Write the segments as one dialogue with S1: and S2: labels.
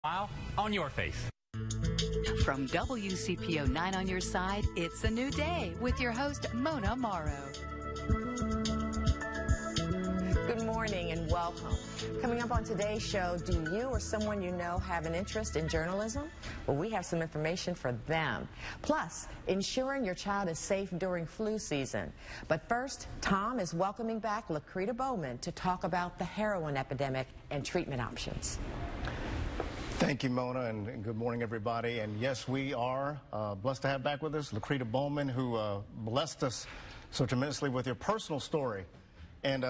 S1: Smile on your face.
S2: From WCPO 9 on your side, it's a new day with your host, Mona Morrow.
S3: Good morning and welcome. Coming up on today's show, do you or someone you know have an interest in journalism? Well, we have some information for them. Plus, ensuring your child is safe during flu season. But first, Tom is welcoming back Lucretia Bowman to talk about the heroin epidemic and treatment options.
S4: Thank you, Mona, and good morning, everybody. And yes, we are blessed to have back with us Lucretia Bowman, who blessed us so tremendously with your personal story. And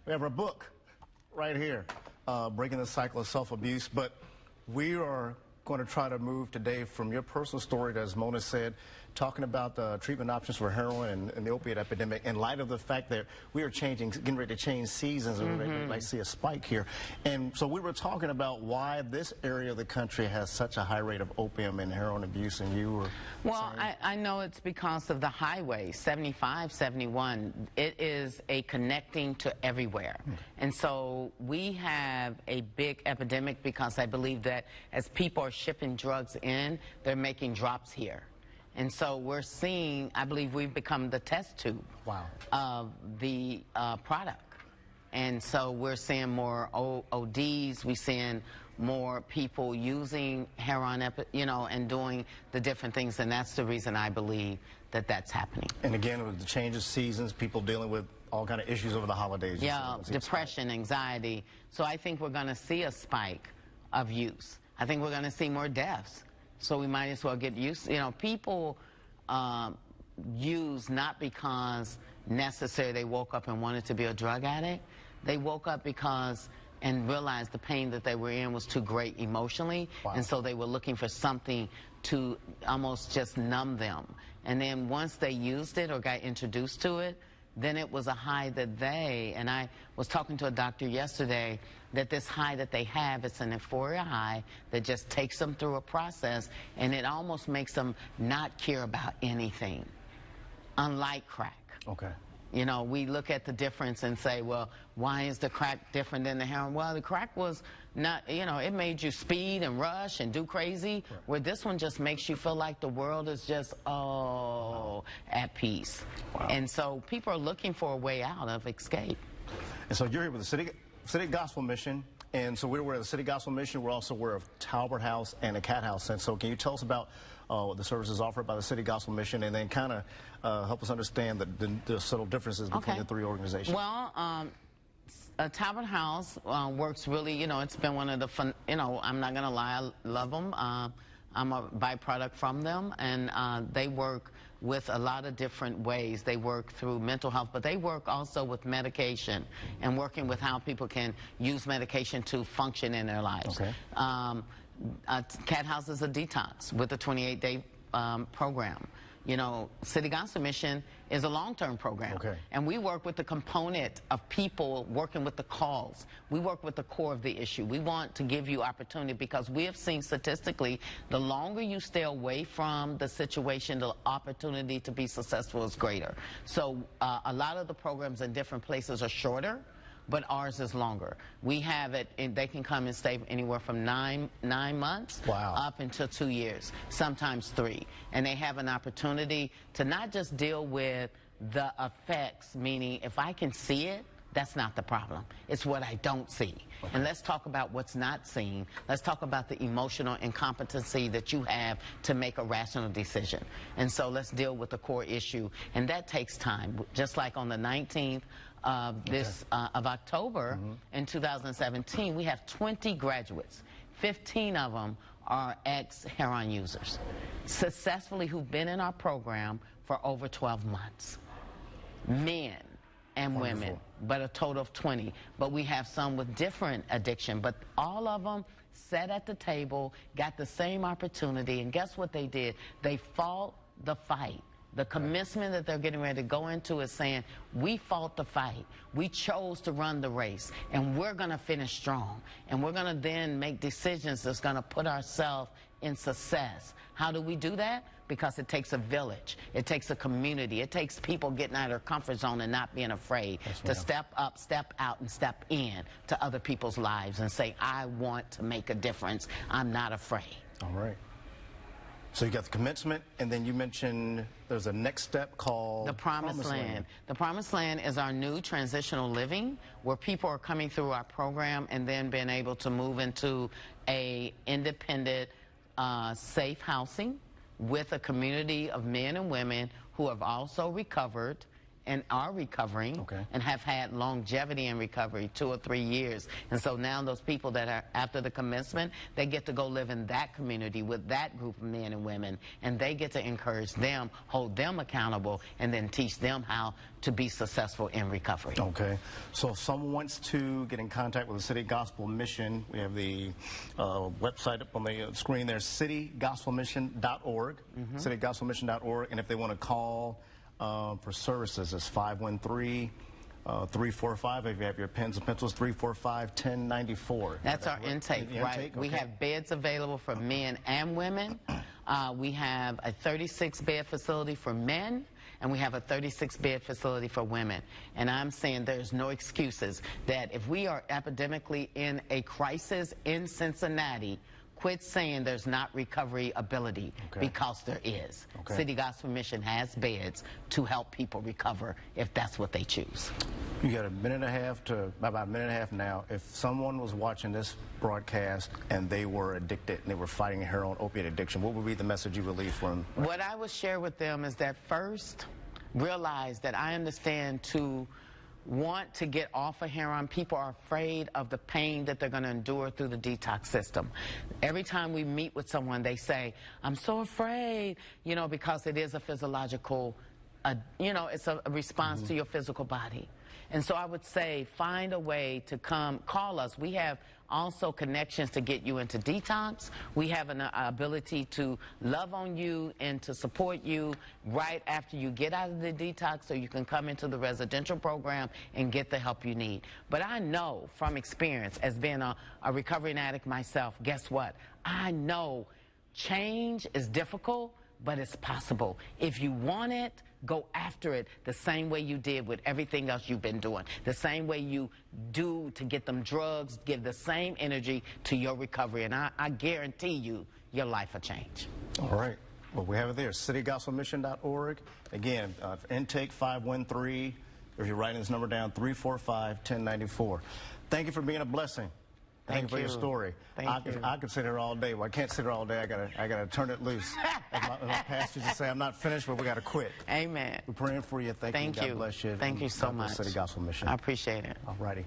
S4: we have our book right here, Breaking the Cycle of Self-Abuse. But we are going to try to move today from your personal story, as Mona said, talking about the treatment options for heroin and the opiate epidemic in light of the fact that we are getting ready to change seasons, and we're ready to see a spike here. And so we were talking about why this area of the country has such a high rate of opium and heroin abuse, and you were
S5: Well, I know it's because of the highway, 75, 71. It is a connecting to everywhere. And so we have a big epidemic because I believe that as people are shipping drugs in, they're making drops here. And so we're seeing, I believe we've become the test tube of the product. And so we're seeing more ODs, we're seeing more people using heroin, and doing the different things. And that's the reason I believe that that's happening.
S4: And again, with the change of seasons, people dealing with all kind of issues over the holidays.
S5: Yeah, depression, anxiety. So I think we're going to see a spike of use. I think we're going to see more deaths. So we might as well get used. People use not because necessarily they woke up and wanted to be a drug addict. They woke up because and realized the pain that they were in was too great emotionally. And so they were looking for something to almost just numb them. And then once they used it or got introduced to it, then it was a high that and I was talking to a doctor yesterday, that this high that they have, it's an euphoria high that just takes them through a process, and it almost makes them not care about anything, unlike crack.
S4: Okay.
S5: We look at the difference and say, well, why is the crack different than the heroin? Well, the crack was not, it made you speed and rush and do crazy, where this one just makes you feel like the world is just, at peace. And so people are looking for a way out of escape.
S4: And so you're here with the City Gospel Mission. And so we're aware of the City Gospel Mission. We're also aware of Talbert House and the Cat House. And so can you tell us about the services offered by the City Gospel Mission, and then kind of help us understand the subtle differences between the three organizations?
S5: Well, Talbot House works really, it's been one of the fun, I'm not going to lie, I love them. I'm a byproduct from them, and they work with a lot of different ways. They work through mental health, but they work also with medication and working with how people can use medication to function in their lives.
S4: Okay.
S5: Cat House is a detox with a 28-day program. City Gospel Mission is a long-term program.
S4: Okay.
S5: And we work with the component of people working with the cause. We work with the core of the issue. We want to give you opportunity because we have seen statistically the longer you stay away from the situation, the opportunity to be successful is greater. So a lot of the programs in different places are shorter, but ours is longer. We have it, and they can come and stay anywhere from nine months up until 2 years, sometimes 3. And they have an opportunity to not just deal with the effects, meaning if I can see it, that's not the problem. It's what I don't see. And let's talk about what's not seen. Let's talk about the emotional incompetency that you have to make a rational decision. And so let's deal with the core issue. And that takes time. Just like on the 19th of of October in 2017, we have 20 graduates. 15 of them are ex-heroin users, successfully, who've been in our program for over 12 months. Men and women, but a total of 20. But we have some with different addiction, but all of them sat at the table, got the same opportunity, and guess what they did? They fought the fight The commencement that they're getting ready to go into is saying, we fought the fight, we chose to run the race, and we're going to finish strong. And we're going to then make decisions that's going to put ourselves in success. How do we do that? Because it takes a village, it takes a community, it takes people getting out of their comfort zone and not being afraid to step up, step out, and step in to other people's lives and say, I want to make a difference, I'm not afraid.
S4: All right. So you got the commencement, and then you mentioned there's a next step called
S5: the Promised Land. The Promised Land is our new transitional living, where people are coming through our program and then being able to move into a independent, safe housing with a community of men and women who have also recovered and are recovering and have had longevity in recovery, 2 or 3 years. And so now those people that are after the commencement, they get to go live in that community with that group of men and women, and they get to encourage them, hold them accountable, and then teach them how to be successful in recovery.
S4: Okay. So if someone wants to get in contact with the City Gospel Mission, we have the website up on the screen there, citygospelmission.org, citygospelmission.org, and if they want to call for services, it's 513-345, if you have your pens and pencils, 345-1094.
S5: That's our intake, right? We have beds available for men and women. We have a 36-bed facility for men, and we have a 36-bed facility for women. And I'm saying there's no excuses that if we are epidemically in a crisis in Cincinnati, quit saying there's not recovery ability, because there is. City Gospel Mission has beds to help people recover if that's what they choose.
S4: You got a minute and a half to about a minute and a half now. If someone was watching this broadcast and they were addicted and they were fighting heroin opiate addiction, what would be the message you would leave for them?
S5: What I would share with them is that first, realize that I understand to want to get off of heroin, people are afraid of the pain that they're going to endure through the detox system. Every time we meet with someone, they say, I'm so afraid, you know, because it is a physiological, you know, it's a response to your physical body. And so I would say, find a way to come, call us. We have also connections to get you into detox. We have an ability to love on you and to support you right after you get out of the detox, so you can come into the residential program and get the help you need. But I know from experience, as being a recovering addict myself, guess what? I know change is difficult, but it's possible. If you want it, go after it the same way you did with everything else you've been doing. The same way you do to get them drugs, give the same energy to your recovery. And I guarantee you, your life will change.
S4: All right. Well, we have it there, citygospelmission.org. Again, intake 513, if you're writing this number down, 345-1094. Thank you for being a blessing. Thank you for your story.
S5: Thank you.
S4: I could sit here all day. Well, I can't sit here all day. I gotta turn it loose. As my pastor used to say, I'm not finished, but we gotta quit.
S5: Amen.
S4: We're praying for you. Thank you. God bless you.
S5: Thank you so much.
S4: City Gospel Mission.
S5: I appreciate it.
S4: All righty.